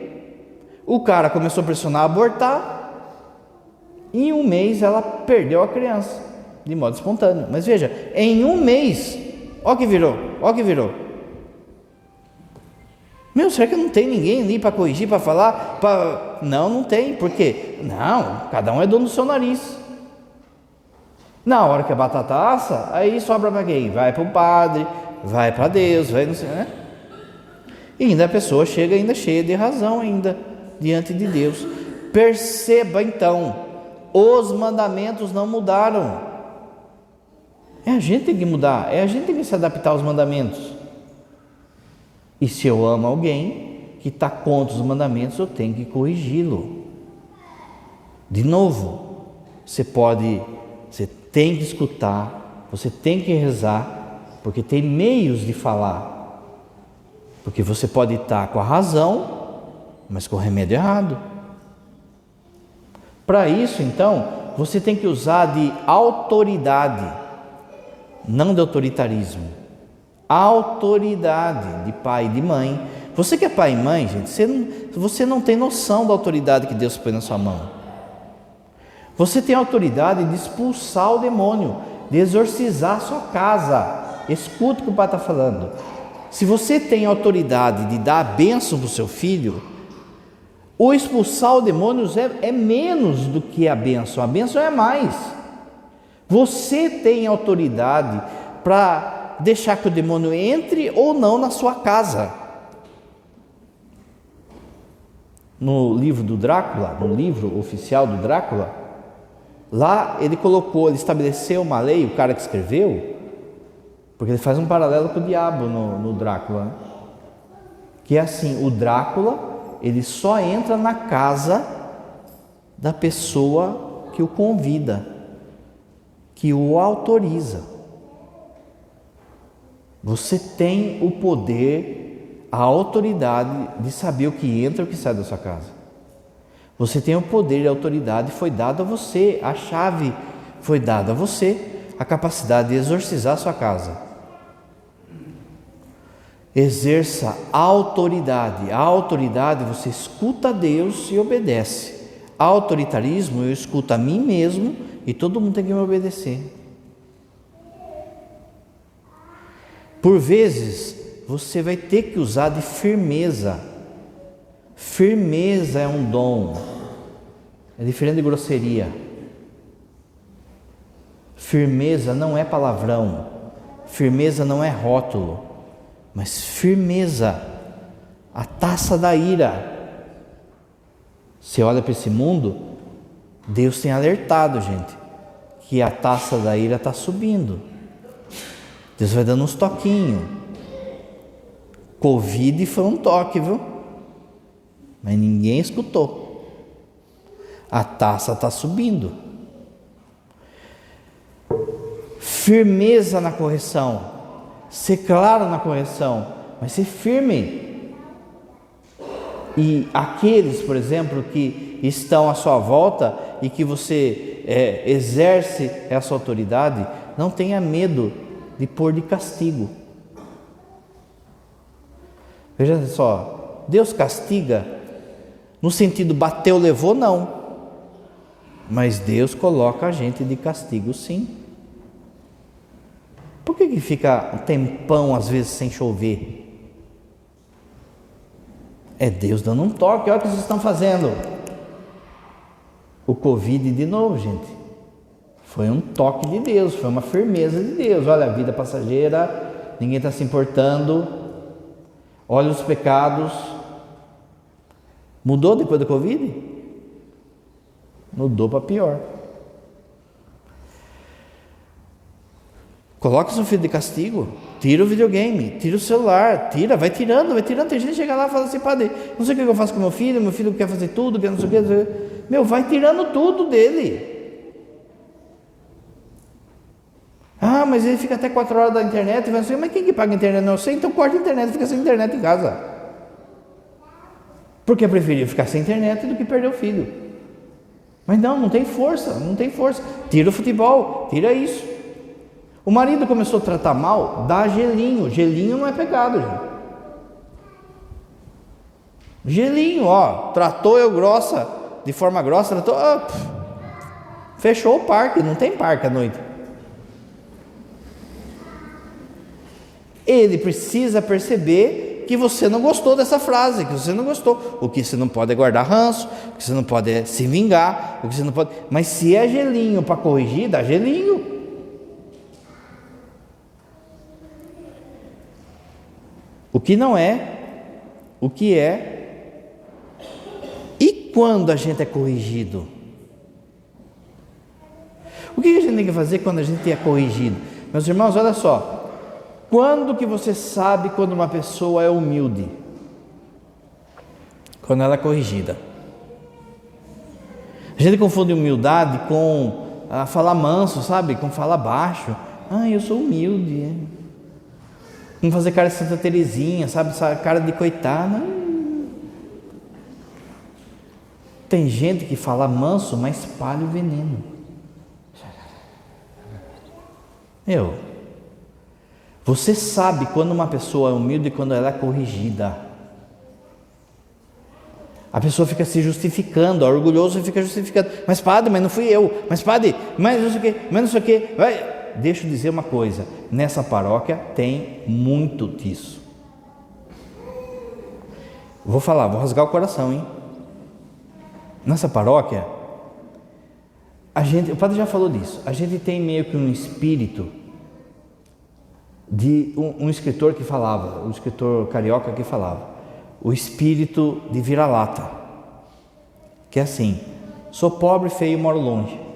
o cara começou a pressionar a abortar, e em 1 mês ela perdeu a criança, de modo espontâneo. Mas veja, em 1 mês, ó que virou. Meu, será que não tem ninguém ali para corrigir, para falar? Não, não tem. Por quê? Não, cada um é dono do seu nariz. Na hora que a batata assa, aí sobra para quem? Vai para o padre, vai para Deus, vai não sei, né? E ainda a pessoa chega ainda cheia de razão ainda, diante de Deus. Perceba então, os mandamentos não mudaram. É a gente que tem que mudar, é a gente que tem que se adaptar aos mandamentos. E se eu amo alguém que está contra os mandamentos, eu tenho que corrigi-lo. De novo, você tem que escutar, você tem que rezar, porque tem meios de falar. Porque você pode estar com a razão, mas com o remédio errado. Para isso, então, você tem que usar de autoridade, não de autoritarismo. Autoridade de pai e de mãe. Você que é pai e mãe, gente, você não tem noção da autoridade que Deus põe na sua mão. Você tem autoridade de expulsar o demônio, de exorcizar a sua casa. Escuta o que o pai está falando. Se você tem autoridade de dar a bênção para o seu filho, o expulsar o demônio é menos do que a bênção é mais. Você tem autoridade para deixar que o demônio entre ou não na sua casa. No livro do Drácula, no livro oficial do Drácula, lá ele estabeleceu uma lei, o cara que escreveu, porque ele faz um paralelo com o diabo no Drácula, né? Que é assim, o Drácula, ele só entra na casa da pessoa que o convida, que o autoriza. Você tem o poder, a autoridade de saber o que entra e o que sai da sua casa. Você tem o poder e a autoridade, foi dado a você, a chave foi dada a você, a capacidade de exorcizar a sua casa. Exerça a autoridade. A autoridade, você escuta a Deus e obedece. Autoritarismo, eu escuto a mim mesmo e todo mundo tem que me obedecer. Por vezes, você vai ter que usar de firmeza. Firmeza é um dom, é diferente de grosseria. Firmeza não é palavrão, firmeza não é rótulo, mas firmeza, a taça da ira. Você olha para esse mundo, Deus tem alertado, gente, que a taça da ira está subindo. Deus vai dando uns toquinhos. Covid foi um toque, viu? Mas ninguém escutou. A taça está subindo. Firmeza na correção. Ser claro na correção, mas ser firme. E aqueles, por exemplo, que estão à sua volta e que você exerce essa autoridade, não tenha medo de pôr de castigo. Veja só, Deus castiga no sentido bateu, levou, não. Mas Deus coloca a gente de castigo, sim. Por que fica um tempão às vezes sem chover? É Deus dando um toque. Olha o que vocês estão fazendo. O Covid de novo, gente. Foi um toque de Deus, foi uma firmeza de Deus. Olha, a vida passageira, ninguém está se importando. Olha os pecados. Mudou depois do Covid? Mudou para pior. Coloca seu filho de castigo, tira o videogame, tira o celular, vai tirando. Tem gente que chega lá e fala assim, padre, não sei o que eu faço com meu filho quer fazer tudo, quer não sei o que. Meu, vai tirando tudo dele. Ah, mas ele fica até 4 horas da internet, e vai assim, mas quem que paga a internet? Não sei, então corta a internet, fica sem internet em casa. Porque é preferível ficar sem internet do que perder o filho. Mas não tem força. Tira o futebol, tira isso. O marido começou a tratar mal, dá gelinho. Gelinho não é pecado, gente. Gelinho, tratou eu grossa, de forma grossa, fechou o parque, não tem parque à noite. Ele precisa perceber que você não gostou dessa frase, que você não gostou. O que você não pode é guardar ranço, o que você não pode é se vingar, o que você não pode... Mas se é gelinho para corrigir, dá gelinho. O que não é, o que é. E quando a gente é corrigido? O que a gente tem que fazer quando a gente é corrigido? Meus irmãos, olha só. Quando que você sabe quando uma pessoa é humilde? Quando ela é corrigida. A gente confunde humildade com falar manso, sabe? Com falar baixo. Eu sou humilde. Vamos fazer cara de Santa Teresinha, sabe? Essa cara de coitada. Tem gente que fala manso, mas espalha o veneno. Você sabe quando uma pessoa é humilde e quando ela é corrigida. A pessoa fica se justificando, orgulhoso fica justificando. Mas padre, mas não fui eu. Mas padre, mas não sei o que. Deixa eu dizer uma coisa, nessa paróquia tem muito disso. Vou rasgar o coração, hein? Nessa paróquia, o padre já falou disso, a gente tem meio que um espírito de um escritor que falava, um escritor carioca que falava, o espírito de vira-lata, que é assim, sou pobre, feio e moro longe.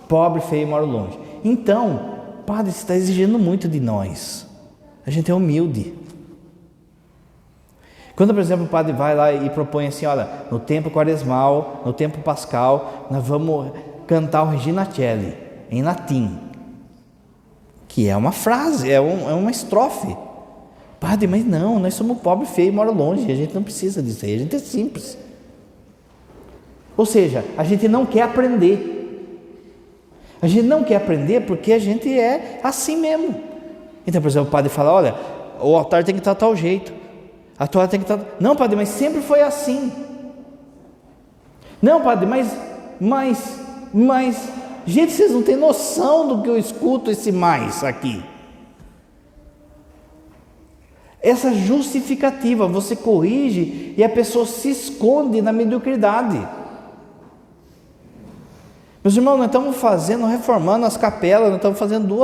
Pobre, feio e moro longe. Então, padre, você está exigindo muito de nós. A gente é humilde. Quando, por exemplo, o padre vai lá e propõe assim, olha, no tempo quaresmal, no tempo pascal, nós vamos cantar o Regina Coeli, em latim. Que é uma frase, é uma estrofe. Padre, mas não, nós somos pobre, feio e moro longe, a gente não precisa disso aí, a gente é simples. Ou seja, a gente não quer aprender. A gente não quer aprender porque a gente é assim mesmo. Então, por exemplo, o padre fala, olha, o altar tem que estar de tal jeito, a toalha tem que estar... Não, padre, mas sempre foi assim. Não, padre, mas... Gente, vocês não têm noção do que eu escuto esse mais aqui. Essa justificativa, você corrige e a pessoa se esconde na mediocridade. Meus irmãos, nós estamos reformando as capelas, nós estamos fazendo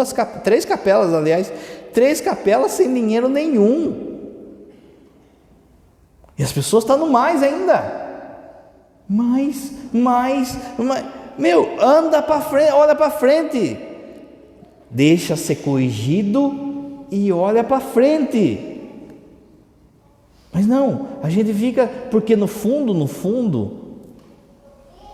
3 capelas, aliás, 3 capelas sem dinheiro nenhum. E as pessoas estão no mais ainda. Mais. Anda para frente, olha para frente. Deixa ser corrigido e olha para frente. Mas não, a gente fica, porque no fundo,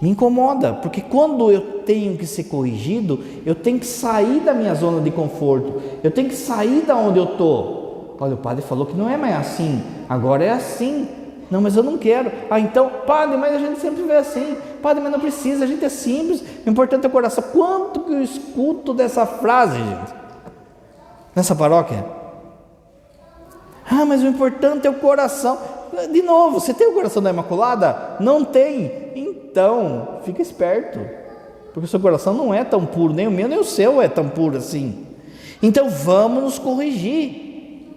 me incomoda, porque quando eu tenho que ser corrigido, eu tenho que sair da minha zona de conforto, eu tenho que sair da onde eu estou. Olha, o padre falou que não é mais assim, agora é assim. Não, mas eu não quero. Então, padre, mas a gente sempre vê assim. Padre, mas não precisa, a gente é simples, o importante é o coração. Quanto que eu escuto dessa frase, gente? Nessa paróquia? Mas o importante é o coração. De novo, você tem o coração da Imaculada? Não tem. Então, fica esperto, porque o seu coração não é tão puro, nem o meu, nem o seu é tão puro assim. Então, vamos nos corrigir,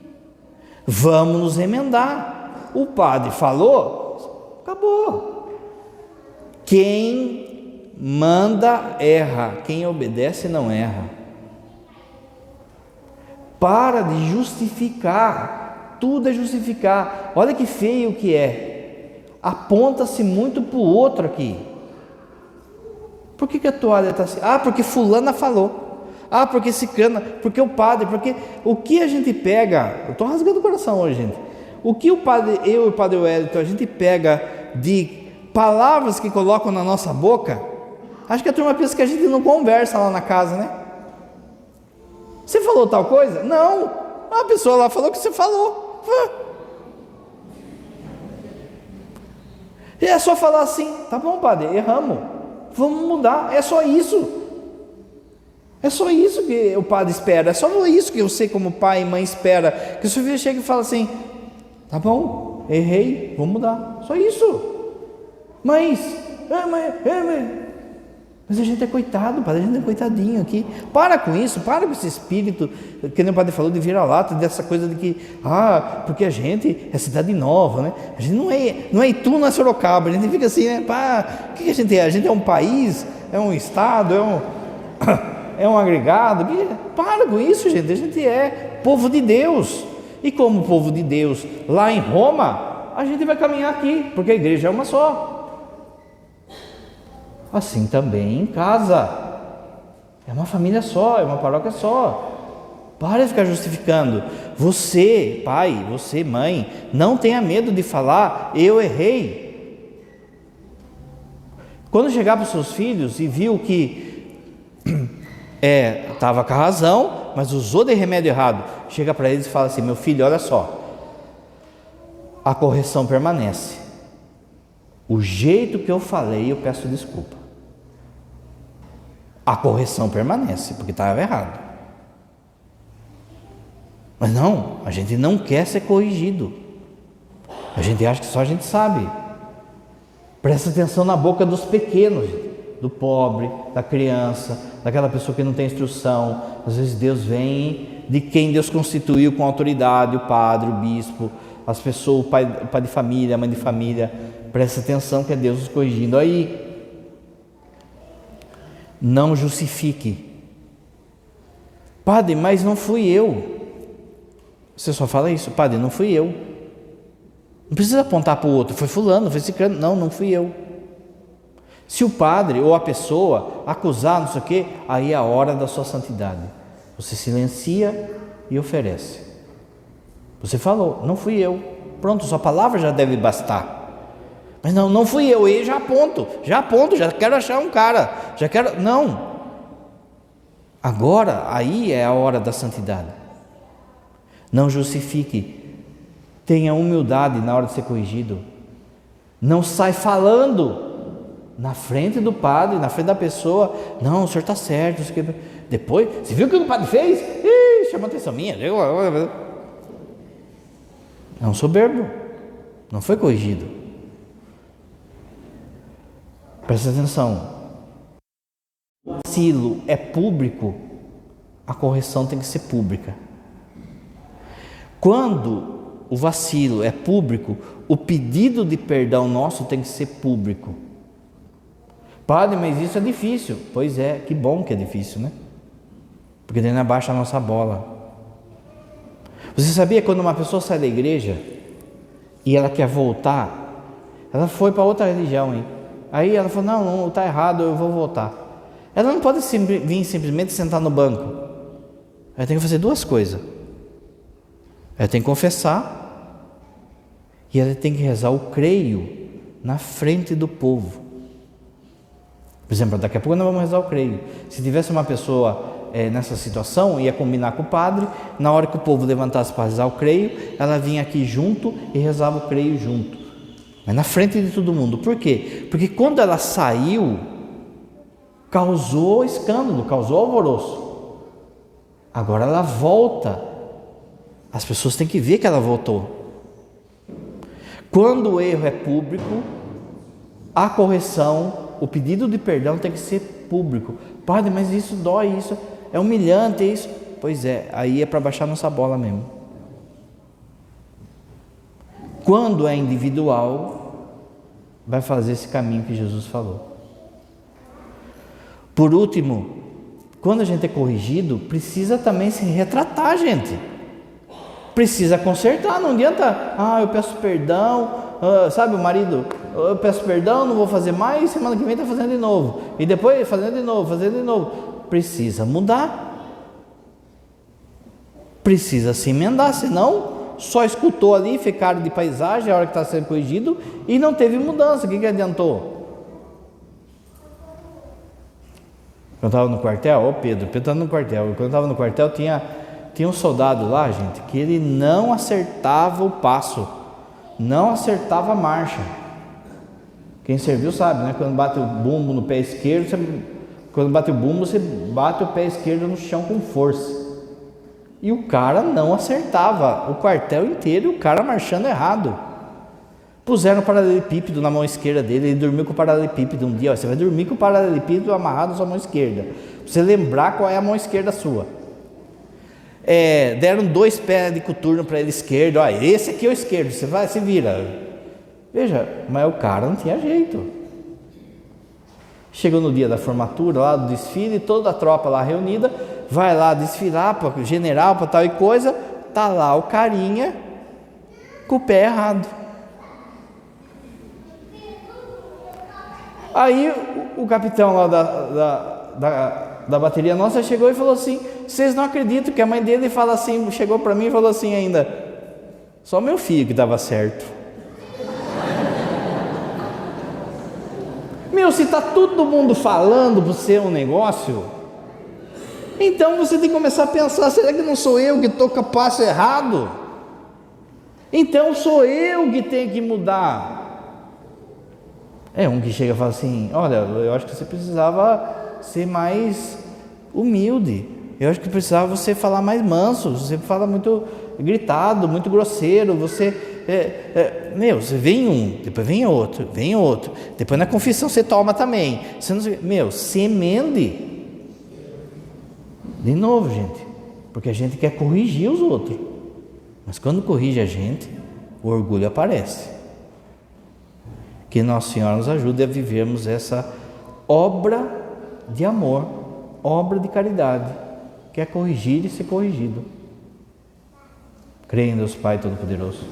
vamos nos remendar. O padre falou, acabou. Quem manda erra, quem obedece não erra. Para de justificar, tudo é justificar. Olha que feio que é, aponta-se muito para o outro aqui. Por que a toalha está assim? Porque fulana falou, porque ciclana, porque o padre, porque o que a gente pega, eu estou rasgando o coração hoje, gente, o que eu e o padre Wellington, a gente pega de palavras que colocam na nossa boca, acho que a turma pensa que a gente não conversa lá na casa, né? Você falou tal coisa? Não, a pessoa lá falou que você falou. E é só falar assim, tá bom, padre, erramos, vamos mudar, é só isso. É só isso que o padre espera, é só isso que você como pai e mãe espera, que o seu filho chegue e fale assim, tá bom, errei, vou mudar, só isso. Mas a gente é coitado, padre, a gente é coitadinho aqui. Para com isso, para com esse espírito, que nem o padre falou, de vira-lata, dessa coisa de que, porque a gente é cidade nova, né? A gente não é Itu, não é Sorocaba, a gente fica assim, né? O que a gente é? A gente é um país, é um estado, é um agregado. Para com isso, gente, a gente é povo de Deus. E como povo de Deus, lá em Roma, a gente vai caminhar aqui, porque a igreja é uma só. Assim também em casa, é uma família só, é uma paróquia só. Para de ficar justificando. Você, pai, você, mãe, não tenha medo de falar, eu errei. Quando chegar para os seus filhos e viu que estava com a razão, mas usou de remédio errado, chega para eles e fala assim, meu filho, olha só, a correção permanece. O jeito que eu falei, eu peço desculpa. A correção permanece, porque estava errado. Mas não, a gente não quer ser corrigido. A gente acha que só a gente sabe. Presta atenção na boca dos pequenos, do pobre, da criança, daquela pessoa que não tem instrução. Às vezes Deus vem de quem Deus constituiu com autoridade, o padre, o bispo, as pessoas, o pai de família, a mãe de família. Presta atenção que é Deus nos corrigindo. Aí, não justifique. Padre, mas não fui eu. Você só fala isso, padre, não fui eu. Não precisa apontar para o outro, foi fulano, foi ciclano. Não fui eu. Se o padre ou a pessoa acusar, não sei o quê, aí é a hora da sua santidade. Você silencia e oferece. Você falou, não fui eu. Pronto, sua palavra já deve bastar. Mas não fui eu, e já aponto, já quero achar um cara, não. Agora, aí é a hora da santidade. Não justifique, tenha humildade na hora de ser corrigido. Não sai falando na frente do padre, na frente da pessoa, não, o senhor está certo. Depois, você viu o que o padre fez? Chama atenção minha. É um soberbo, não foi corrigido. Presta atenção, o vacilo é público, a correção tem que ser pública. Quando o vacilo é público, o pedido de perdão nosso tem que ser público. Padre, mas isso é difícil. Pois é, que bom que é difícil, né? Porque daí não abaixa a nossa bola. Você sabia quando uma pessoa sai da igreja e ela quer voltar, ela foi para outra religião, hein? Aí ela falou, não, está errado, eu vou voltar. Ela não pode vir simplesmente sentar no banco. Ela tem que fazer duas coisas. Ela tem que confessar e ela tem que rezar o creio na frente do povo. Por exemplo, daqui a pouco nós vamos rezar o creio. Se tivesse uma pessoa nessa situação, ia combinar com o padre, na hora que o povo levantasse para rezar o creio, ela vinha aqui junto e rezava o creio junto. Mas na frente de todo mundo. Por quê? Porque quando ela saiu, causou escândalo, causou alvoroço. Agora ela volta. As pessoas têm que ver que ela voltou. Quando o erro é público, a correção, o pedido de perdão tem que ser público. Padre, mas isso dói, isso é humilhante, isso. Pois é, aí é para baixar nossa bola mesmo. quando é individual, vai fazer esse caminho que Jesus falou. Por último, quando a gente é corrigido, precisa também se retratar, gente. Precisa consertar, não adianta, eu peço perdão, sabe o marido, eu peço perdão, não vou fazer mais, semana que vem está fazendo de novo, e depois fazendo de novo, precisa mudar, precisa se emendar, senão só escutou ali, fez cara de paisagem a hora que está sendo corrigido e não teve mudança. O que adiantou? Quando eu estava no quartel, Pedro estava no quartel, quando eu estava no quartel tinha um soldado lá, gente, que ele não acertava o passo, não acertava a marcha. Quem serviu sabe, né? Quando bate o bumbo no pé esquerdo, quando bate o bumbo, você bate o pé esquerdo no chão com força. E o cara não acertava, o quartel inteiro, o cara marchando errado. Puseram o paralelepípedo na mão esquerda dele, ele dormiu com o paralelepípedo um dia. Você vai dormir com o paralelepípedo amarrado na sua mão esquerda, pra você lembrar qual é a mão esquerda sua. Deram 2 pés de coturno para ele esquerdo, esse aqui é o esquerdo, você vai, se vira. Veja, mas o cara não tinha jeito. Chegou no dia da formatura, lá do desfile, toda a tropa lá reunida, vai lá desfilar para o general, para tal e coisa, tá lá o carinha com o pé errado. Aí o capitão lá da bateria nossa chegou e falou assim: vocês não acreditam que a mãe dele fala assim, chegou para mim e falou assim ainda, só meu filho que estava certo. Se está todo mundo falando para você um negócio, então você tem que começar a pensar, será que não sou eu que estou com o passo errado? Então sou eu que tenho que mudar. Um que chega e fala assim: olha, eu acho que você precisava ser mais humilde, eu acho que precisava você falar mais manso, você fala muito gritado, muito grosseiro, você você vem depois vem outro, depois na confissão você toma também, você não, se emende de novo, gente, porque a gente quer corrigir os outros, mas quando corrige a gente, o orgulho aparece. Que Nossa Senhora nos ajude a vivermos essa obra de amor, obra de caridade, que é corrigir e ser corrigido. Creio em Deus Pai Todo-Poderoso,